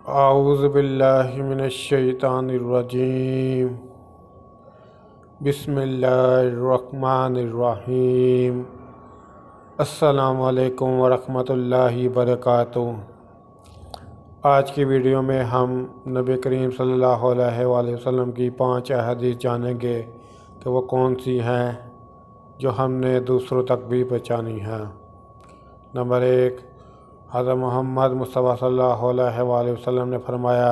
اعوذ باللہ من الشیطان الرجیم بسم اللہ الرحمن الرحیم السلام علیکم ورحمۃ اللہ وبرکاتہ۔ آج کی ویڈیو میں ہم نبی کریم صلی اللہ علیہ وآلہ وسلم کی 5 احادیث جانیں گے کہ وہ کون سی ہیں جو ہم نے دوسروں تک بھی پہنچانی ہیں۔ نمبر 1، حضرت محمد مصطفیٰ صلی اللہ علیہ وآلہ وسلم نے فرمایا،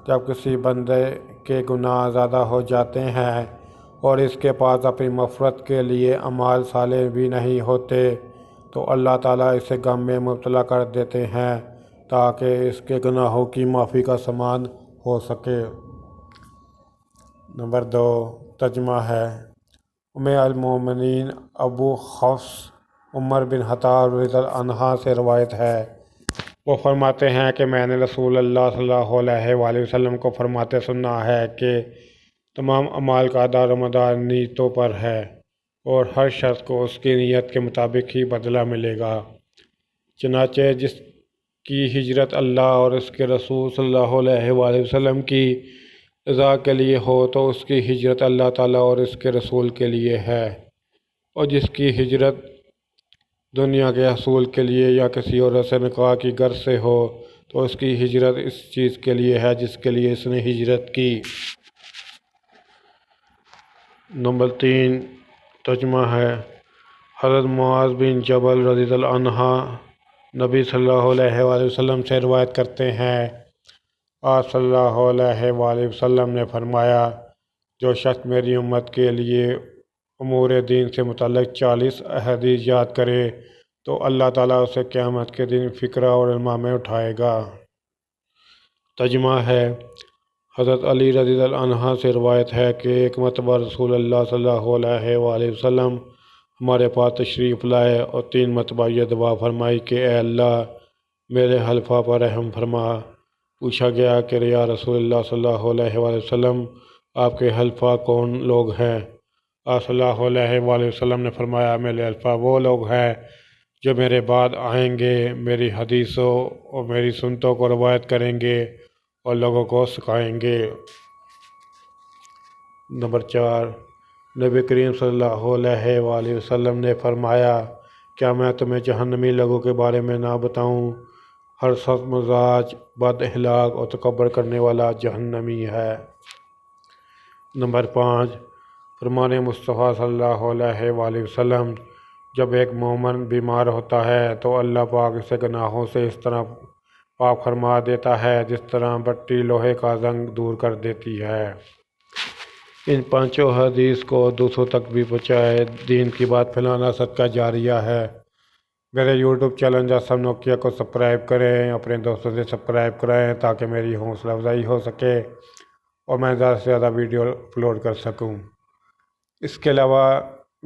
جب کسی بندے کے گناہ زیادہ ہو جاتے ہیں اور اس کے پاس اپنی مغفرت کے لیے اعمال صالح بھی نہیں ہوتے تو اللہ تعالیٰ اسے غم میں مبتلا کر دیتے ہیں تاکہ اس کے گناہوں کی معافی کا سامان ہو سکے۔ نمبر 2، ترجمہ ہے۔ ام المومنین ابو حفص عمر بن خطاب رضی اللہ عنہ سے روایت ہے، وہ فرماتے ہیں کہ میں نے رسول اللہ صلی اللہ علیہ وآلہ وسلم کو فرماتے سنا ہے کہ تمام اعمال کا دار و مدار نیتوں پر ہے اور ہر شخص کو اس کی نیت کے مطابق ہی بدلہ ملے گا۔ چنانچہ جس کی ہجرت اللہ اور اس کے رسول صلی اللہ علیہ وآلہ وسلم کی رضا کے لیے ہو تو اس کی ہجرت اللہ تعالیٰ اور اس کے رسول کے لیے ہے، اور جس کی ہجرت دنیا کے حصول کے لیے یا کسی عورت سے نکاح کی غرض سے ہو تو اس کی ہجرت اس چیز کے لیے ہے جس کے لیے اس نے ہجرت کی۔ نمبر 3، ترجمہ ہے۔ حضرت معاذ بن جبل رضی اللہ عنہ نبی صلی اللہ علیہ وآلہ وسلم سے روایت کرتے ہیں، آپ صلی اللہ علیہ وآلہ وسلم نے فرمایا، جو شخص میری امت کے لیے امور دین سے متعلق 40 احادیث یاد کرے تو اللہ تعالیٰ اسے قیامت کے دن فقرہ اور علماء میں اٹھائے گا۔ ترجمہ ہے۔ حضرت علی رضی اللہ عنہ سے روایت ہے کہ ایک مرتبہ رسول اللہ صلی اللہ علیہ وآلہ وسلم ہمارے پاس تشریف لائے اور 3 مرتبہ یہ دعا فرمائی کہ اے اللہ میرے حلفاء پر رحم فرما۔ پوچھا گیا کہ یا رسول اللہ صلی اللہ علیہ وآلہ وسلم آپ کے حلفاء کون لوگ ہیں؟ آپ صلی اللہ علیہ وآلہ وسلم نے فرمایا، میرے حلفاء وہ لوگ ہیں جو میرے بعد آئیں گے، میری حدیثوں اور میری سنتوں کو روایت کریں گے اور لوگوں کو سکھائیں گے۔ نمبر 4، نبی کریم صلی اللہ علیہ وآلہ وسلم نے فرمایا، کیا میں تمہیں جہنمی لوگوں کے بارے میں نہ بتاؤں؟ ہر سخت مزاج، بد اخلاق اور تکبر کرنے والا جہنمی ہے۔ نمبر 5، فرمان مصطفیٰ صلی اللہ علیہ وآلہ وسلم، جب ایک مومن بیمار ہوتا ہے تو اللہ پاک اسے گناہوں سے اس طرح پاک فرما دیتا ہے جس طرح بٹی لوہے کا زنگ دور کر دیتی ہے۔ ان 5 حدیث کو دوسروں تک بھی پہنچائے، دین کی بات پھیلانا صدقہ جاریہ ہے۔ میرے یوٹیوب چینل جاسم نوکیا کو سبسکرائب کریں، اپنے دوستوں سے سبسکرائب کرائیں تاکہ میری حوصلہ افزائی ہو سکے اور میں زیادہ سے زیادہ ویڈیو اپلوڈ کر سکوں۔ اس کے علاوہ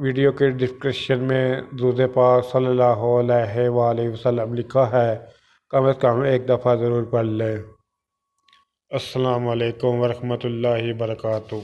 ویڈیو کے ڈسکرپشن میں درود پاک صلی اللہ علیہ وآلہ وسلم لکھا ہے، کم از کم ایک دفعہ ضرور پڑھ لیں۔ السلام علیکم ورحمۃ اللہ وبرکاتہ۔